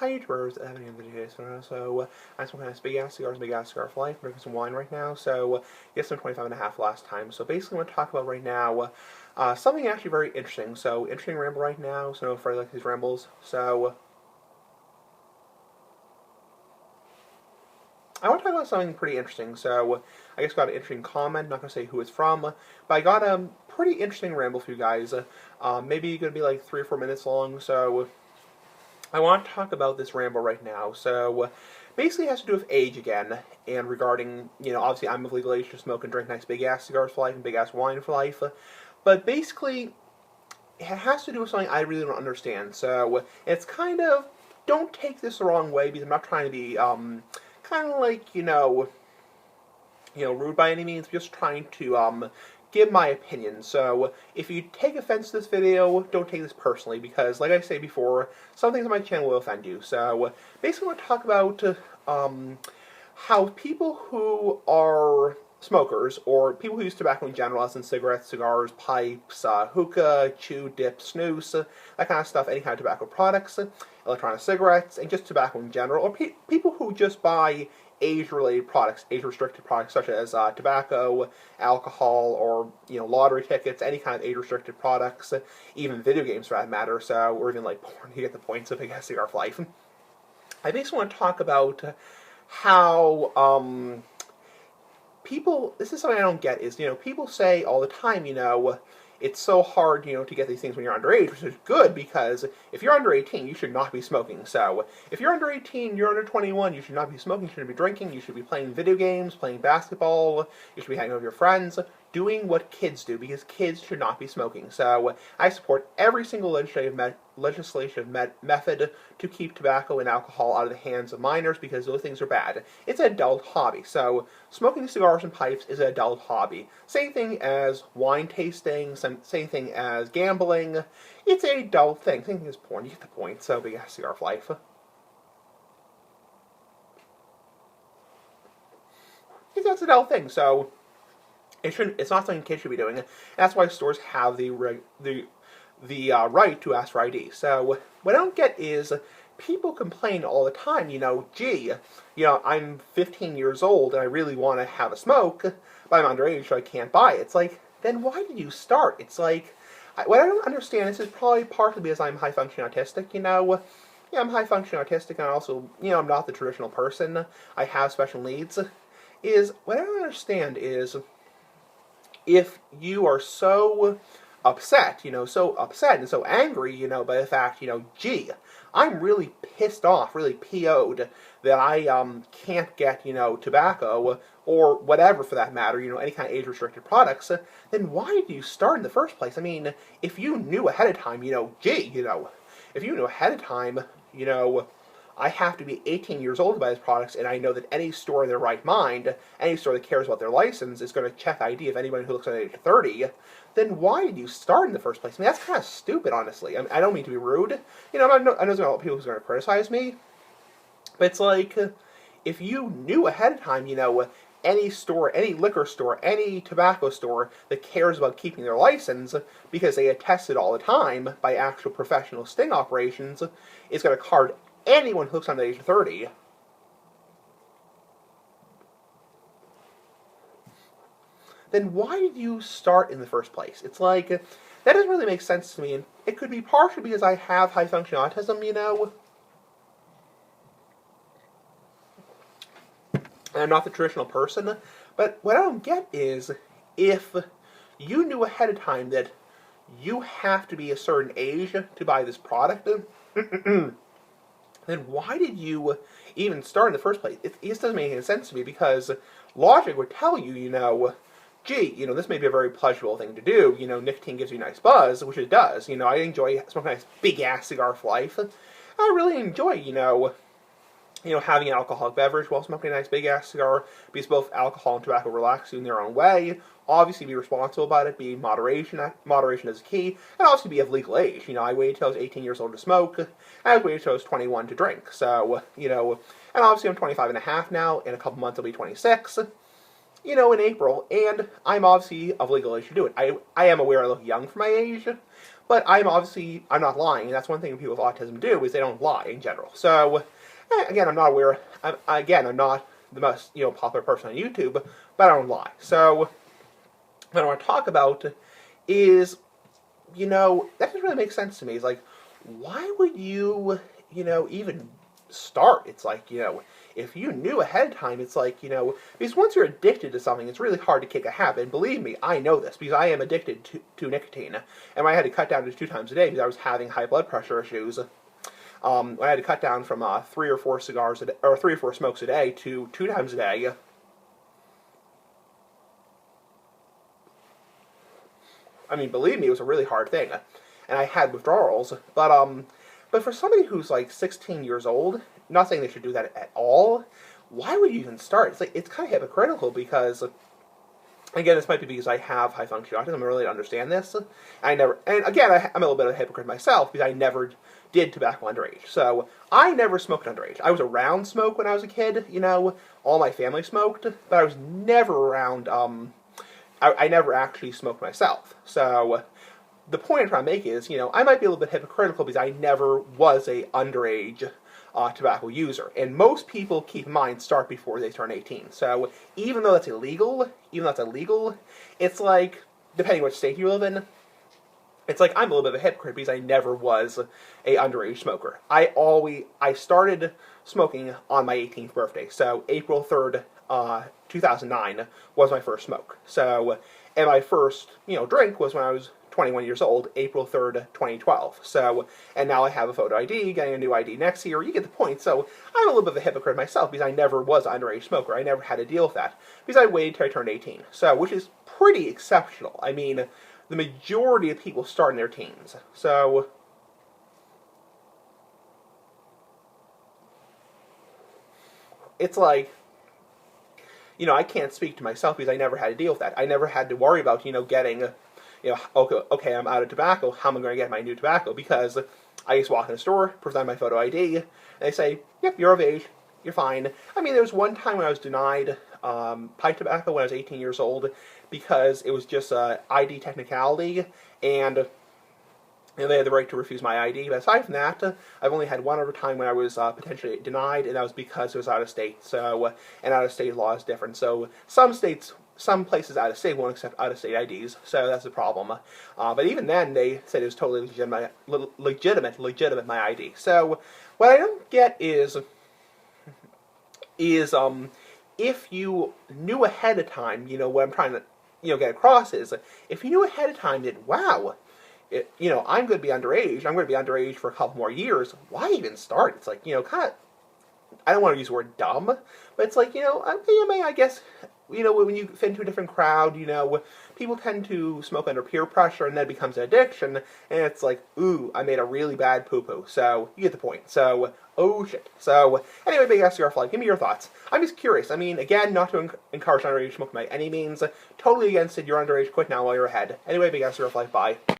Hi YouTubers, I have any videos for now. So I'm smoking nice big ass cigars, big ass cigar for life. I'm drinking some wine right now. So yes, I'm 25 and a half last time. So basically, what I'm going to talk about right now, something actually very interesting. So interesting ramble right now. So no afraid like these rambles. So I want to talk about something pretty interesting. So I just got an interesting comment. I'm not going to say who it's from, but I got a pretty interesting ramble for you guys. Maybe going to be like 3 or 4 minutes long. So I want to talk about this ramble right now. So basically, it has to do with age again, and regarding, obviously I'm of legal age to smoke and drink nice big ass cigars for life and big ass wine for life. But basically, it has to do with something I really don't understand. So it's kind of, don't take this the wrong way, because I'm not trying to be kind of like, rude by any means. I'm just trying to give my opinion. So if you take offense to this video, don't take this personally, because like I say before, some things on my channel will offend you. So basically, I want to talk about how people who are smokers, or people who use tobacco in general, as in cigarettes, cigars, pipes, hookah, chew, dip, snooze, that kind of stuff, any kind of tobacco products, electronic cigarettes, and just tobacco in general, or people who just buy age-related products, age-restricted products such as tobacco, alcohol, or lottery tickets, any kind of age-restricted products, even video games for that matter. So, or even like porn, you get the points of I guess cigar for life. I basically want to talk about how people, this is something I don't get, is, people say all the time, it's so hard, to get these things when you're underage, which is good, because if you're under 18, you should not be smoking. So, if you're under 18, you're under 21, you should not be smoking, you shouldn't be drinking, you should be playing video games, playing basketball, you should be hanging out with your friends, doing what kids do, because kids should not be smoking. So, I support every single legislative method to keep tobacco and alcohol out of the hands of minors, because those things are bad. It's an adult hobby. So, smoking cigars and pipes is an adult hobby. Same thing as wine tasting, same thing as gambling. It's an adult thing. Same thing as porn. You get the point. So, big ass cigar for life. That's an adult thing. So, it's not something kids should be doing. And that's why stores have the right to ask for ID. So what I don't get is people complain all the time, gee, I'm 15 years old and I really want to have a smoke, but I'm underage so I can't buy it. It's like, then why did you start? It's like, what I don't understand, this is probably partly because I'm high-functioning autistic, Yeah, I'm high-functioning autistic, and also, I'm not the traditional person. I have special needs. What I don't understand is, if you are so upset, so upset and so angry, by the fact, gee, I'm really pissed off, really PO'd that I can't get, tobacco or whatever for that matter, any kind of age-restricted products, then why did you start in the first place? I mean, if you knew ahead of time, gee, if you knew ahead of time, I have to be 18 years old to buy these products, and I know that any store in their right mind, any store that cares about their license, is going to check ID of anybody who looks under the age of 30, then why did you start in the first place? I mean, that's kind of stupid, honestly. I mean, I don't mean to be rude. I know there's a lot of people who's going to criticize me, but it's like, if you knew ahead of time, any store, any liquor store, any tobacco store that cares about keeping their license, because they get tested all the time by actual professional sting operations, is going to card anyone who looks under the age of 30. Then why did you start in the first place? It's like, that doesn't really make sense to me, and it could be partially because I have high-functioning autism, and I'm not the traditional person, but what I don't get is, if you knew ahead of time that you have to be a certain age to buy this product, then why did you even start in the first place? It just doesn't make any sense to me, because logic would tell you, gee, this may be a very pleasurable thing to do. Nicotine gives you a nice buzz, which it does. I enjoy smoking a nice big-ass cigar for life. I really enjoy, having an alcoholic beverage while smoking a nice big-ass cigar, because both alcohol and tobacco relax you in their own way. Obviously, be responsible about it, be moderation is key, and obviously be of legal age. I waited till I was 18 years old to smoke, and I waited till I was 21 to drink. So, and obviously I'm 25 and a half now, in a couple months I'll be 26, in April, and I'm obviously of legal age to do it. I am aware I look young for my age, but I'm not lying, and that's one thing people with autism do, is they don't lie in general. So, again, I'm not aware, I'm not the most, popular person on YouTube, but I don't lie. So, what I want to talk about is, that doesn't really make sense to me. It's like, why would you, even start? It's like, if you knew ahead of time, it's like, because once you're addicted to something, it's really hard to kick a habit. And believe me, I know this, because I am addicted to nicotine. And I had to cut down to 2 times a day because I was having high blood pressure issues. I had to cut down from 3 or 4 cigars a day, or 3 or 4 smokes a day to 2 times a day. I mean, believe me, it was a really hard thing, and I had withdrawals. But for somebody who's like 16 years old, not saying they should do that at all. Why would you even start? It's like, it's kind of hypocritical, because again, this might be because I have high functioning autism. I really don't understand this. And again, I'm a little bit of a hypocrite myself, because I never did tobacco underage. So I never smoked underage. I was around smoke when I was a kid. All my family smoked, but I was never around. I never actually smoked myself. So the point I'm trying to make is, I might be a little bit hypocritical because I never was a underage tobacco user. And most people, keep in mind, start before they turn 18. So even though that's illegal, it's like, depending what state you live in, it's like I'm a little bit of a hypocrite because I never was a underage smoker. I started smoking on my 18th birthday. So April 3rd, 2009 was my first smoke. So, and my first, drink was when I was 21 years old, April 3rd, 2012. So, and now I have a photo ID, getting a new ID next year. You get the point. So, I'm a little bit of a hypocrite myself because I never was an underage smoker. I never had to deal with that because I waited till I turned 18. So, which is pretty exceptional. I mean, the majority of people start in their teens. So, it's like, I can't speak to myself because I never had to deal with that. I never had to worry about, getting, okay, I'm out of tobacco. How am I going to get my new tobacco? Because I just walk in the store, present my photo ID, and they say, yep, you're of age. You're fine. I mean, there was one time when I was denied pipe tobacco when I was 18 years old because it was just a ID technicality, and they had the right to refuse my ID. But aside from that, I've only had one other time when I was potentially denied, and that was because it was out of state. So, and out of state law is different. So some places out of state won't accept out of state IDs. So that's the problem. But even then, they said it was totally legitimate my ID. So what I don't get is if you knew ahead of time, what I'm trying to get across is if you knew ahead of time that wow. I'm going to be underage. I'm going to be underage for a couple more years. Why even start? It's like, kind of, I don't want to use the word dumb, but it's like, I guess, when you fit into a different crowd, people tend to smoke under peer pressure, and then it becomes an addiction, and it's like, ooh, I made a really bad poo-poo. So, you get the point. So, oh shit. So, anyway, big ass cigar fly, give me your thoughts. I'm just curious. I mean, again, not to encourage underage smoking by any means. Totally against it. You're underage. Quit now while you're ahead. Anyway, big ass cigar fly, bye.